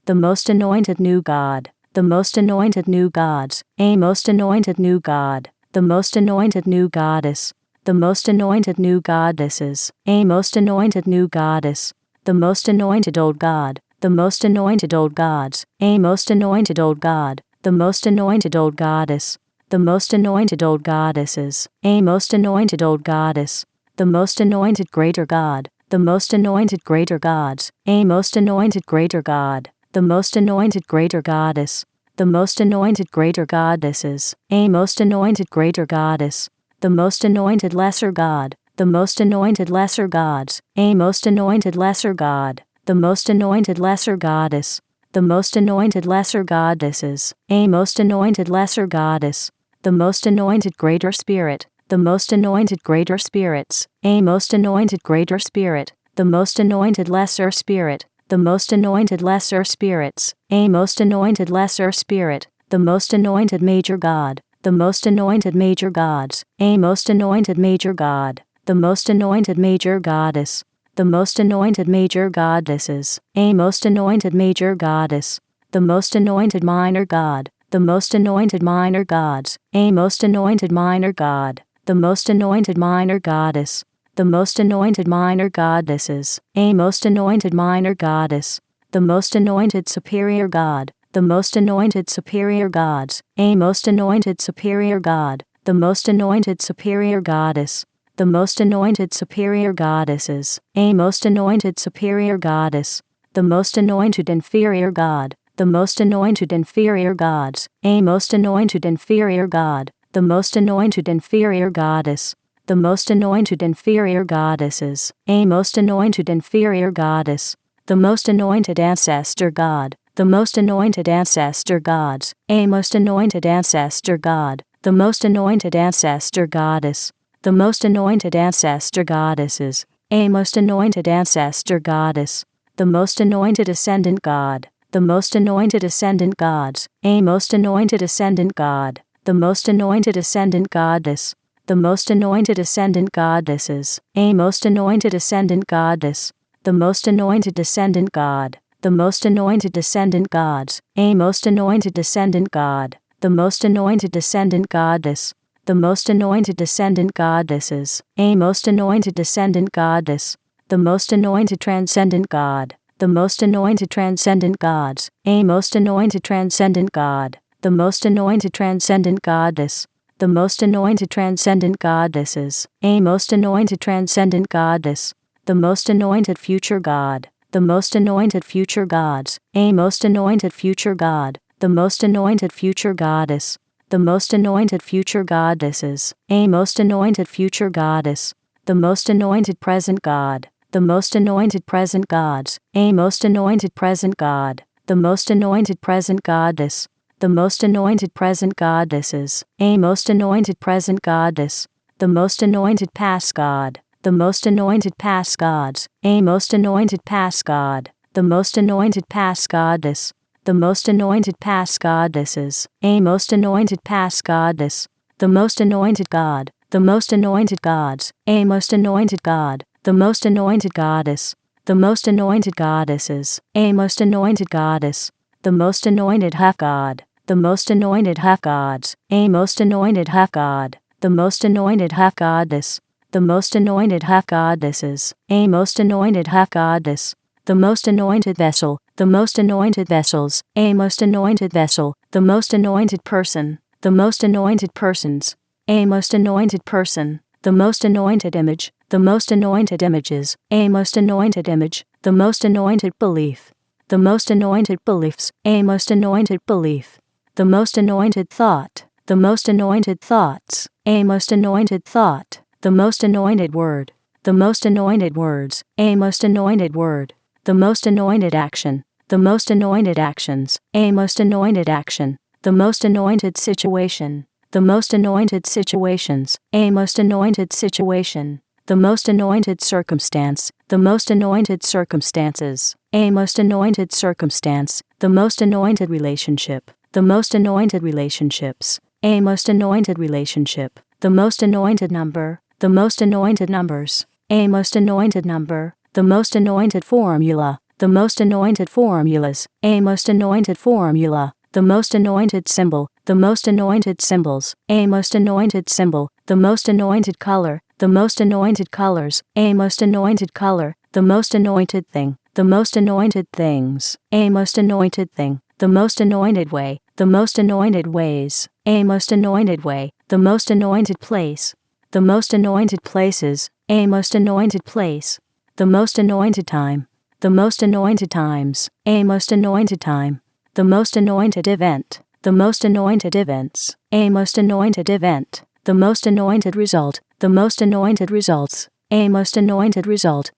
the most anointed new God, the most anointed new gods, a most anointed new God, the most anointed new goddess, the most anointed new goddesses, a most anointed new goddess, the most anointed old God, the most anointed old gods, a most anointed old God, the most anointed old goddess, the most anointed old goddesses, a most anointed old goddess, the most anointed greater God, the most anointed greater gods, a most anointed greater God, the most anointed greater goddess, the most anointed greater goddesses, a most anointed greater goddess, the most anointed lesser God, the most anointed lesser gods, a most anointed lesser God, the most anointed lesser goddess, the most anointed lesser goddesses, a most anointed lesser goddess, the most anointed greater spirit, the most anointed greater spirits, a most anointed greater spirit, the most anointed lesser spirit, the most anointed lesser spirits, a most anointed lesser spirit, the most anointed major God, the most anointed major gods, a most anointed major God, the most anointed major goddess, the most anointed major goddesses, a most anointed major goddess, the most anointed minor God, the most anointed minor gods, a most anointed minor God, the most anointed minor goddess, the most anointed minor goddesses, a most anointed minor goddess, the most anointed superior God, the most anointed superior gods, a most anointed superior God, the most anointed superior goddess, the most anointed superior goddesses, a most anointed superior goddess, the most anointed inferior God, the most anointed inferior gods, a most anointed inferior God, the most anointed inferior goddess, the most anointed inferior goddesses, a most anointed inferior goddess, the most anointed ancestor God, the most anointed ancestor gods, a most anointed ancestor God, the most anointed ancestor goddess, the most anointed ancestor goddesses, a most anointed ancestor goddess, the most anointed ascendant God, the most anointed ascendant gods, a most anointed ascendant God, the most anointed ascendant goddess, the most anointed ascendant goddesses, a most anointed ascendant goddess, the most anointed descendant God, the most anointed descendant gods, a most anointed descendant God, the most anointed descendant goddess, the most anointed descendant goddesses, a most anointed descendant goddess, the most anointed transcendent God, the most anointed transcendent gods, a most anointed transcendent God, the most anointed transcendent goddess, the most anointed transcendent goddesses, a most anointed transcendent goddess, the most anointed future God, the most anointed future gods, a most anointed future God, the most anointed future goddess, the most anointed future goddesses, a most anointed future goddess, the most anointed present God, the most anointed present gods, a most anointed present God, the most anointed present goddess, the most anointed present goddesses, a most anointed present goddess, the most anointed past God, the most anointed past gods, a most anointed past God, the most anointed past goddess, the most anointed past goddesses, a most anointed past goddess, the most anointed God, the most anointed gods, a most anointed God, the most anointed goddess, the most anointed goddesses, a most anointed goddess, the most anointed half God, the most anointed half gods, a most anointed half God, the most anointed half goddess, the most anointed half goddesses, a most anointed half goddess, the most anointed vessel, the most anointed vessels, a most anointed vessel, the most anointed person, the most anointed persons, a most anointed person, the most anointed image, the most anointed images, a most anointed image, the most anointed belief, the most anointed beliefs, a most anointed belief, the most anointed thought, the most anointed thoughts, a most anointed thought, the most anointed word, the most anointed words, a most anointed word, the most anointed action, the most anointed actions, a most anointed action, the most anointed situation, the most anointed situations, a most anointed situation, the most anointed circumstance, the most anointed circumstances, a most anointed circumstance, the most anointed relationship, the most anointed relationships, a most anointed relationship, the most anointed number, the most anointed numbers, a most anointed number, the most anointed formula, the most anointed formulas, a most anointed formula, the most anointed symbol, the most anointed symbols, a most anointed symbol, the most anointed color, the most anointed colors, a most anointed color, the most anointed thing, the most anointed things, a most anointed thing, the most anointed way, the most anointed ways, a most anointed way, the most anointed place, the most anointed places, a most anointed place, the most anointed time, the most anointed times, a most anointed time, the most anointed event, the most anointed events, a most anointed event, the most anointed result, the most anointed results, a most anointed result,